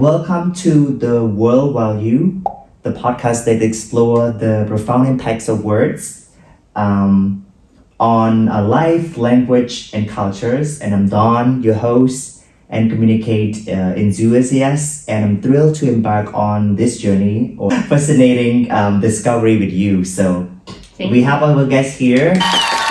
Welcome to the World Value, the podcast that explore the profound impacts of words on life, language, and cultures. And I'm Don, your host and communicate enthusiast, and I'm thrilled to embark on this journey or fascinating discovery with you. So we have our guest here.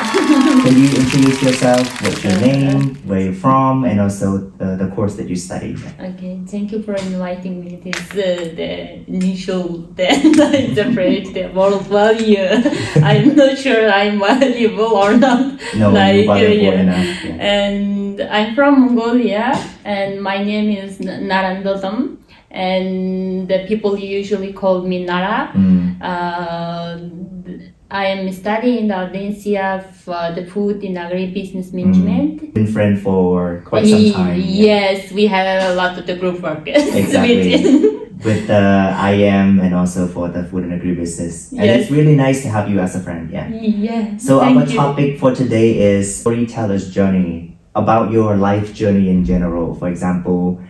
Can you introduce yourself? What's your name? Where you're from? And also the course that you study. Okay, thank you for inviting me. This the initial the world value. I'm not sure I'm valuable or not. No, you're valuable enough. Yeah. And I'm from Mongolia, and my name is Narandodam, and the people usually call me Nara. I am studying the Audiencia for the food in agribusiness management. Been friends for quite some time. Yes, we have a lot of the group work. Exactly. With the IM and also for the food and agribusiness. And yes. It's really nice to have you as a friend. Yeah. Yeah. So our topic for today is storyteller's journey, about your life journey in general. For example,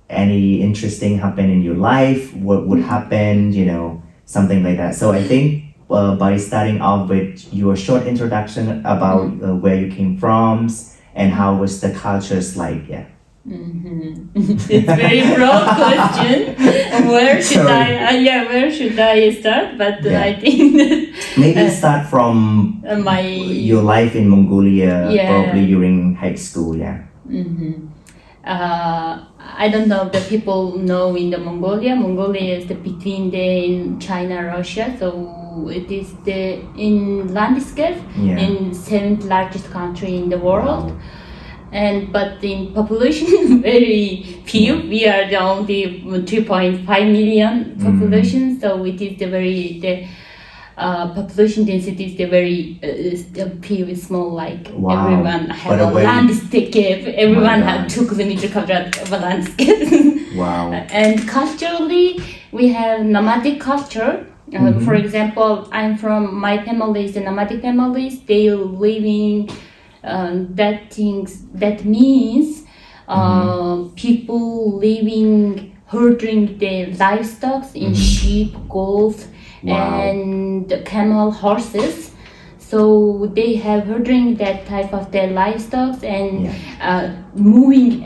any interesting happen in your life, what would happen, something like that. So I think by starting off with your short introduction about where you came from and how was the cultures like, yeah. It's a very broad question. Where should I start? But I think that maybe start from your life in Mongolia, probably during high school, yeah. I don't know if the people know in the Mongolia. Mongolia is between China and Russia, so it is in landscape in 7th largest country in the world. Wow. But in population very few. We are the only 3.5 million population, so it is the population density is very small. Like everyone have a landscape. Everyone have 2 kilometer quadrat of a landscape. Wow. And culturally, we have nomadic culture. For example, I'm from my family is the nomadic families. They living. That means people living herding their livestock in sheep, goats, and camel, horses. So they have herding that type of their livestock and moving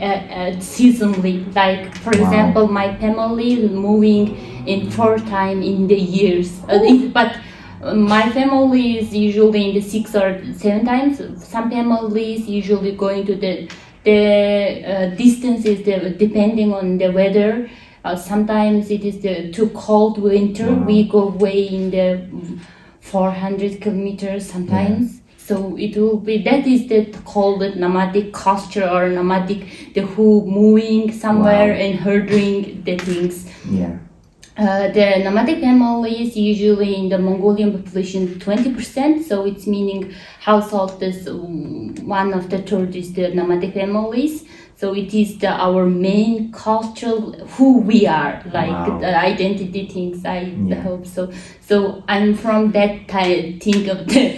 seasonally. Like for example, my family moving in 4 times in the years. But my family is usually in the 6 or 7 times. Some families usually going to the distances depending on the weather. Sometimes it is too cold winter. We go away in the 400 kilometers sometimes. So it will be that is called nomadic culture or nomadic who moving somewhere and herding the things. Yeah. The nomadic families usually in the Mongolian population 20%, so it's meaning household is 1/3 is the nomadic families. So it is our main culture, who we are, like the identity things. I hope so. So I'm from that thing of the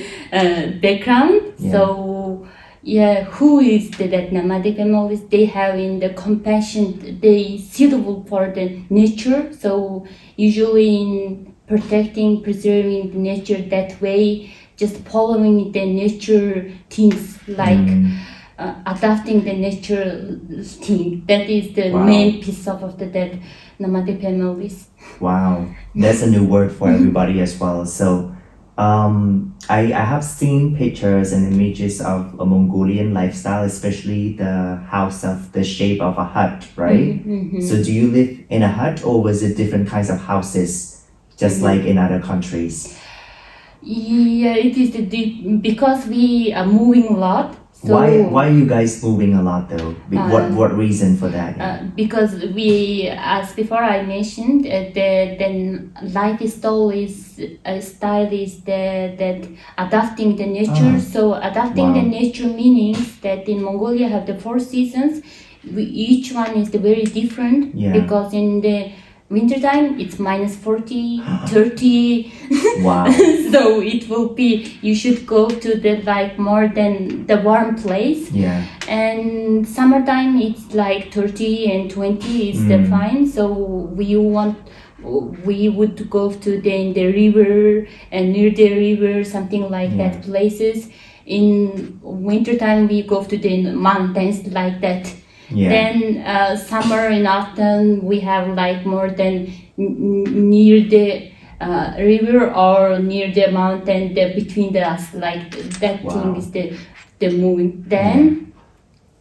background. Yeah. So. Yeah, who is that nomadic families? They have in the compassion, they suitable for the nature. So usually in protecting, preserving the nature that way, just following the nature things like adapting the nature thing. That is the main piece of that nomadic families. Wow, that's a new word for everybody as well. So. I have seen pictures and images of a Mongolian lifestyle, especially the house of the shape of a hut, right? So do you live in a hut or was it different kinds of houses, just like in other countries? Yeah, it is because we are moving a lot. So, why are you guys moving a lot though? What reason for that? Because we, as before I mentioned, the lifestyle is that adapting the nature. So adapting the nature means that in Mongolia have the 4 seasons. Each one is very different because in the wintertime it's minus 40, 30. Wow. So it will be, you should go to the like more than the warm place. Yeah. And summertime it's like 30 and 20 is the fine. So we would go to the river and near the river, something like that places. In wintertime we go to the mountains like that. Yeah. Then summer and autumn we have like more than near the river or near the mountain, between us, like that. Wow. thing is the moving. Then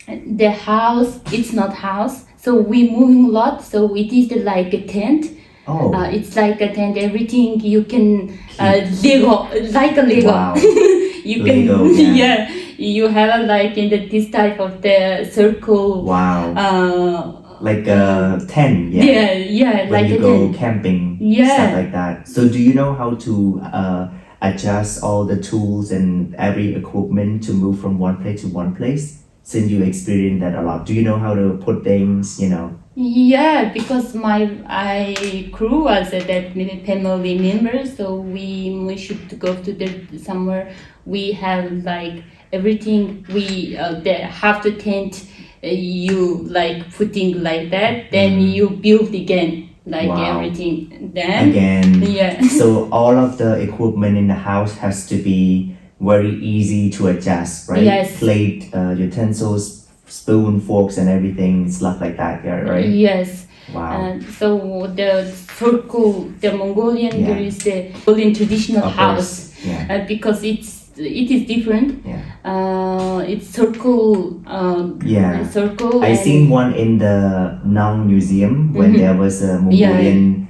the house, it's not house, so we moving a lot, so it is like a tent. Oh. It's like a tent, everything you can Lego, like a Lego. Wow. You Lego, can yeah. you have like in this type of the circle. Wow. Like a tent, yeah. Yeah, When like you a go tent. camping, Yeah. stuff like that. So do you know how to adjust all the tools and every equipment to move from one place to one place? Since you experience that a lot, do you know how to put things, Yeah, because I crew was that family member, so we should go to the somewhere. We have like everything. We they have to tent. You like putting like that, then you build again, like Wow. everything. Then Again, yeah. so all of the equipment in the house has to be very easy to adjust, right? Yes. Plate, utensils, spoon, forks, and everything, stuff like that, yeah, right? Yes. Wow. So the circle, the Mongolian, Yeah. there is the Mongolian traditional Of house, course, yeah. because it is different. Yeah. It's circle. Yeah. Circle. I and- seen one in the Nang Museum when there was a Mongolian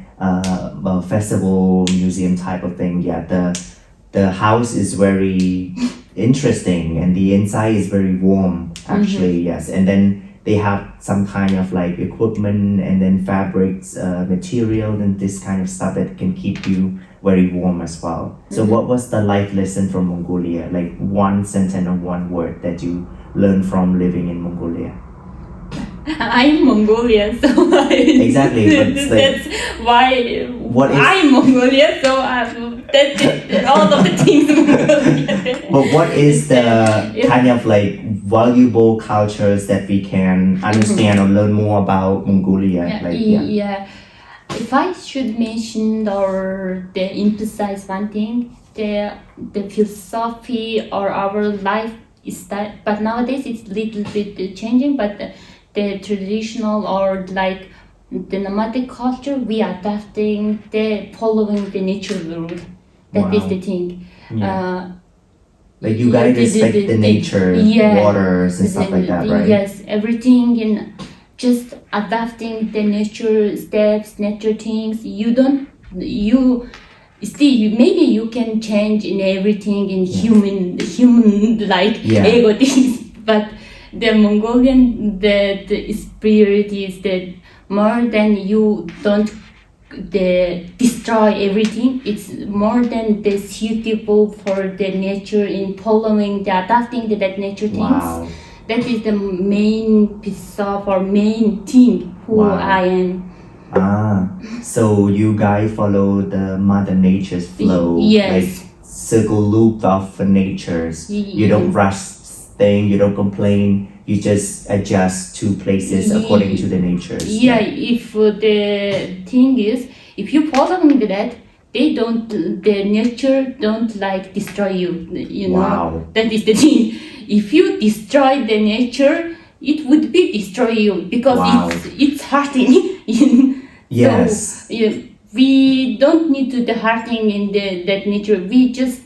festival museum type of thing. Yeah, the house is very interesting and the inside is very warm actually. Yes, and then they have some kind of like equipment and then fabrics, material and this kind of stuff that can keep you very warm as well. So what was the life lesson from Mongolia? Like one sentence or one word that you learned from living in Mongolia? I'm Mongolia, so Exactly, but it's like- that's why What is- I'm Mongolia. So that's all of the things Mongolia. But what is the Yeah. kind of like valuable cultures that we can understand or learn more about Mongolia? Like, Yeah. If I should mention or emphasize one thing, the philosophy or our life is that, but nowadays it's little bit changing. But the traditional or like the nomadic culture, we are adapting, the following the nature world. That is Wow. the thing. Yeah. Like you guys respect the nature, waters and stuff like that, right? Yes, everything in just adapting the nature steps, nature things. Maybe you can change in everything in human like Yeah. ego things, but the Mongolian the spirit is that more than you don't destroy everything. It's more than the suitable for the nature in following the adapting that nature things. Wow. That is the main piece of or main thing who Wow. I am. So you guys follow the Mother Nature's flow, Yes. like circle loop of natures. You don't rush thing, you don't complain, you just adjust to places according to the natures. Yeah, if the thing is, if you follow that, the nature don't like destroy you. You know, Wow. that is the thing. If you destroy the nature, it would be destroy you because Wow. it's hurting. Yes. So, yeah, we don't need to the hurting in that nature. We just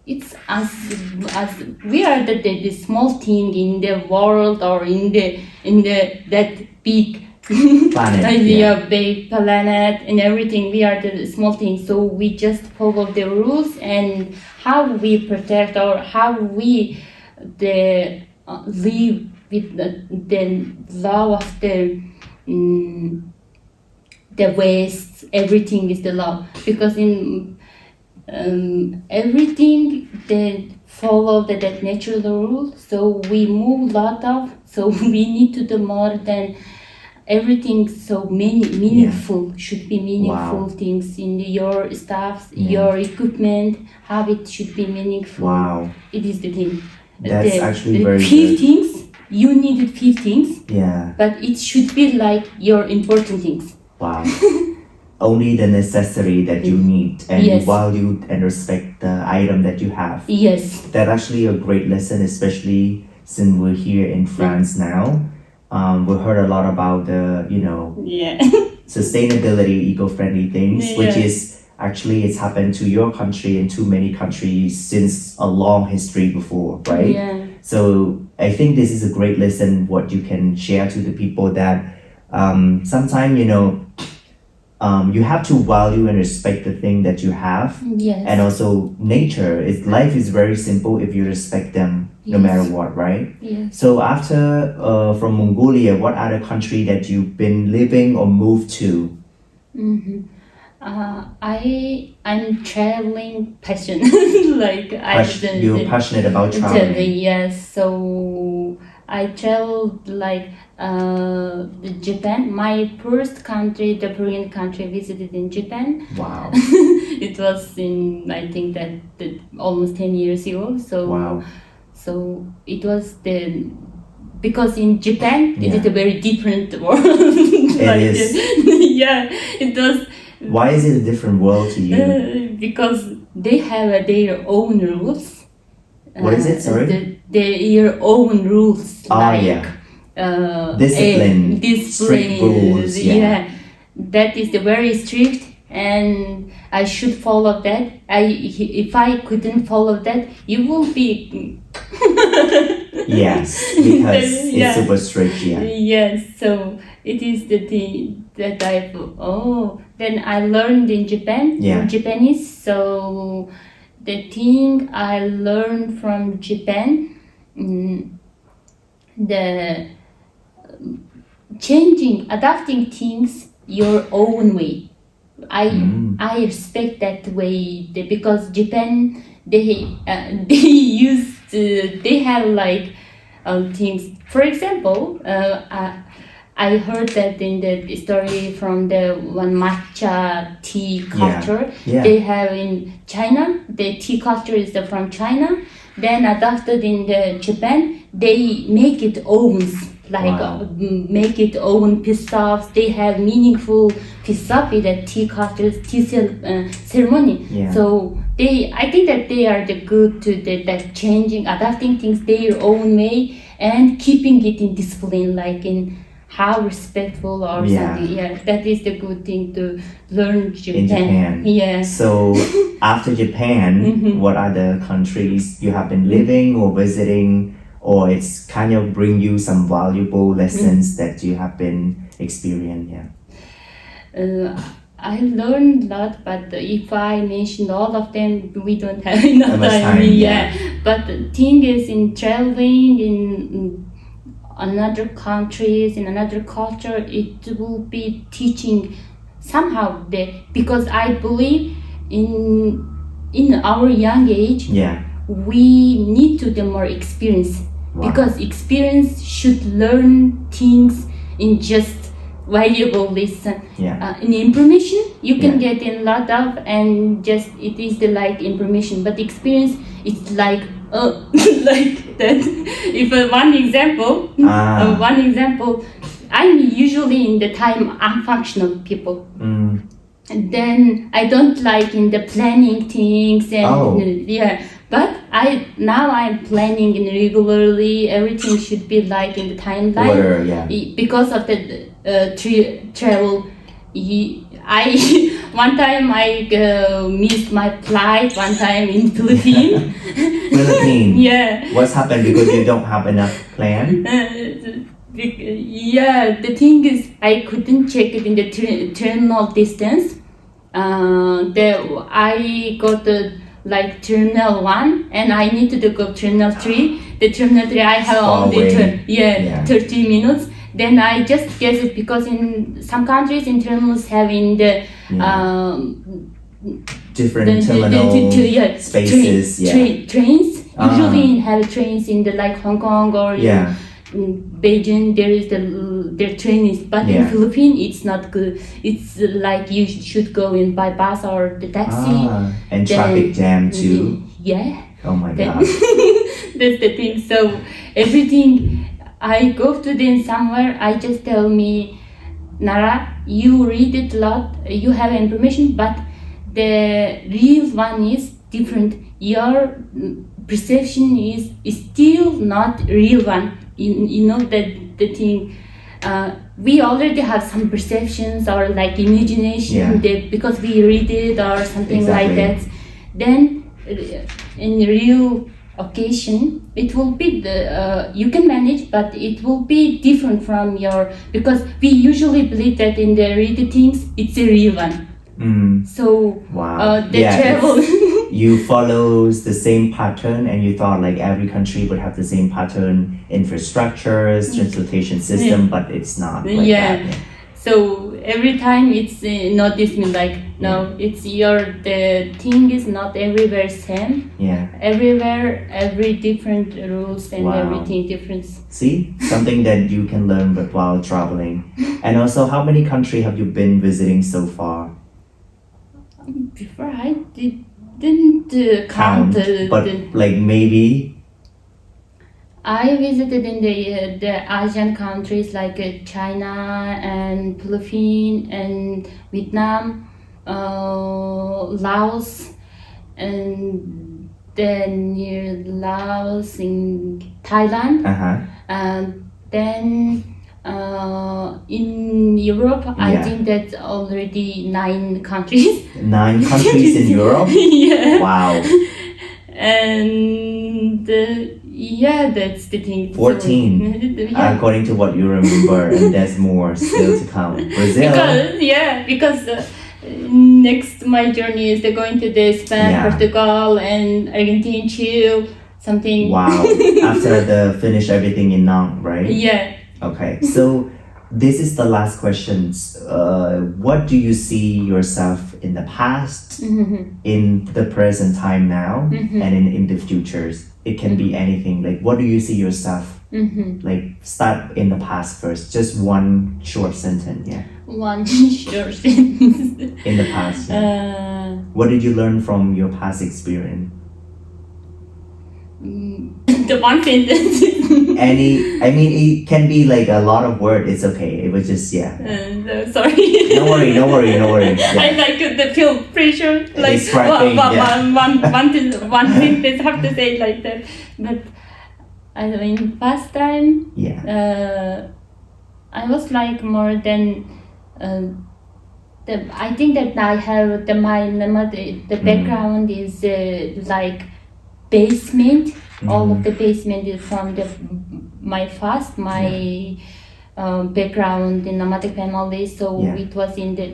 it's as we are the small thing in the world or in the that big Planet, big planet and everything. We are the small thing, so we just follow the rules and how we protect or how we live with the law of the waste. Everything is the law because in everything they follow that natural rule. So we move lot of. So we need to do more than everything so meaningful should be meaningful things in your stuff, your equipment, how it should be meaningful. Wow. It is the thing. That's actually very few good. things, you needed few things, Yeah. but it should be like your important things. Wow. Only the necessity that you need, and you value and respect the item that you have. Yes. That's actually a great lesson, especially since we're here in France now. We heard a lot about the, sustainability, eco-friendly things, which is actually it's happened to your country and to many countries since a long history before, right? Yeah. So I think this is a great lesson what you can share to the people that sometimes, you have to value and respect the thing that you have. Yes. And also nature. Life is very simple if you respect them no matter what, right? Yes. So after from Mongolia, what other country that you've been living or moved to? Mm-hmm. I'm traveling passion. You're passionate about traveling. Yes. So I traveled Japan. My first country, the Korean country, visited in Japan. Wow. It was in, I think that almost 10 years ago. So wow. So it was because in Japan it is a very different world. It is. Yeah, it was. Why is it a different world to you? Because they have their own rules. What is it? Sorry. Their own rules. Discipline. Strict rules. Yeah. That is very strict, and I should follow that. If I couldn't follow that, you will be. Yes, because it's super strict. Yeah. Yes, so it is the thing that then I learned in Japanese. So the thing I learned from Japan, the adapting things your own way. I respect that way because Japan they have things. For example, I heard that in the story from the one matcha tea culture. They have in China, the tea culture is from China. Then adapted in the Japan, they make it owns. Make it own piece of. They have meaningful piece of the tea culture, tea ceremony. Yeah. So I think that they are the good to that changing, adapting things their own way and keeping it in discipline, like in how respectful or something. Yeah, that is the good thing to learn Japan. In Japan. Yeah. So after Japan, what other countries you have been living or visiting? Or it's kind of bring you some valuable lessons that you have been experiencing. I learned a lot, but if I mention all of them, we don't have enough time. Yeah. But the thing is, in traveling in another countries, in another culture, it will be teaching somehow because I believe in our young age. Yeah. We need to the more experience. Wow. Because experience should learn things in just valuable lesson. In information you can get in a lot of, and just it is the information, but experience it's like that. If one example, I'm usually in the time unfunctional people. And then I don't like in the planning things and but I'm planning in regularly. Everything should be like in the timeline. Because of the travel. One time I missed my flight. One time in Philippines. Yeah. What's happened because you don't have enough plan? The thing is I couldn't check it in the terminal distance. I got the terminal 1 and I needed to go terminal 3. The terminal 3 I have only 30 minutes. Then I just guess it because in some countries in terminals having the different terminal spaces. Trains. Usually have trains in the Hong Kong or in Beijing. There is the their trains, but in Yeah. Philippines it's not good. It's like you should go in by bus or the taxi. And traffic jam too. Yeah. Oh my That- god. That's the thing. So everything I go to them somewhere, I just tell me, Nara, you read it a lot, you have information, but the real one is different. Your perception is still not real one. You know that the thing. We already have some perceptions or like imagination because we read it or something like that. Then in real occasion it will be you can manage, but it will be different from your, because we usually believe that in the read things it's a real one. So the travel you follows the same pattern, and you thought like every country would have the same pattern, infrastructures, transportation system, but it's not like that. So every time it's notice me like, no, it's the thing is not everywhere same. Everywhere, every different rules and everything different. See, something that you can learn but while traveling. And also, how many countries have you been visiting so far? Before I didn't count, but like maybe. I visited in the Asian countries like China and Philippines and Vietnam, Laos, and then near Laos in Thailand. And then in Europe, I think that's already 9 countries. 9 countries in Europe? Yeah. Wow. And that's the thing. 14, according to what you remember, and there's more still to come. Brazil. Because next my journey is going to the Spain, Portugal, and Argentina, Chile, something. Wow. After the finish everything in Nang, right? Yeah. Okay, so this is the last questions. What do you see yourself in the past, in the present time now, and in the futures? It can be anything. Like, what do you see yourself? Like, start in the past first. Just one short sentence. One short sentence. In the past. What did you learn from your past experience? The one sentence. It can be like a lot of words. It's okay. It was just sorry. No worry. I like the feel pressure. Like one sentence have to say like that. But I mean, past time. I was like more than. I think that I have the background is like basement. All of the basement is from my background in nomadic family, so it was in the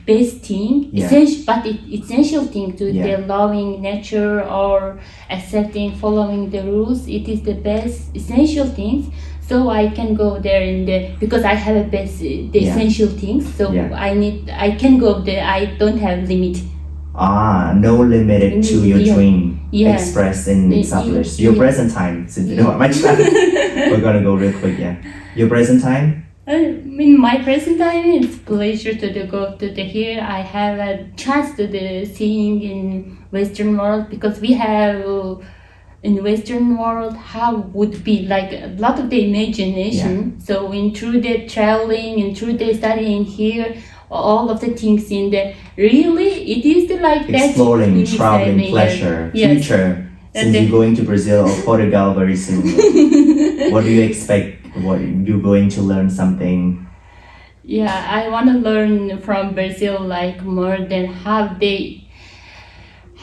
best thing, essential thing to the loving nature or accepting, following the rules. It is the best essential things. So I can go there because I have the essential things. So I can go there. I don't have limit. No limited to your dream expressed and established. Your present time, since you know how much time. We're gonna go real quick, Your present time? In my present time, it's pleasure to go to here. I have a chance to seeing in Western world, because we have in Western world how would be like a lot of the imagination. So through the traveling and through the studying here, all of the things in the it is like that exploring, traveling, pleasure, future. Since you're going to Brazil or Portugal very soon, what do you expect? What you're going to learn something? I want to learn from Brazil, like more than how they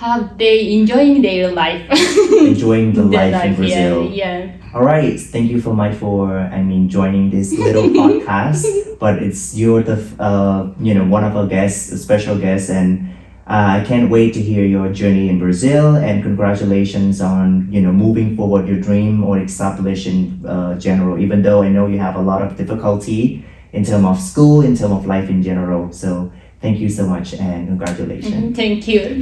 enjoying their life. Enjoying the life in Brazil. All right, thank you so much for joining this little podcast. But you're the one of our guests, a special guest, and I can't wait to hear your journey in Brazil. And congratulations on moving forward your dream or establish in general. Even though I know you have a lot of difficulty in terms of school, in terms of life in general. So thank you so much and congratulations. Thank you.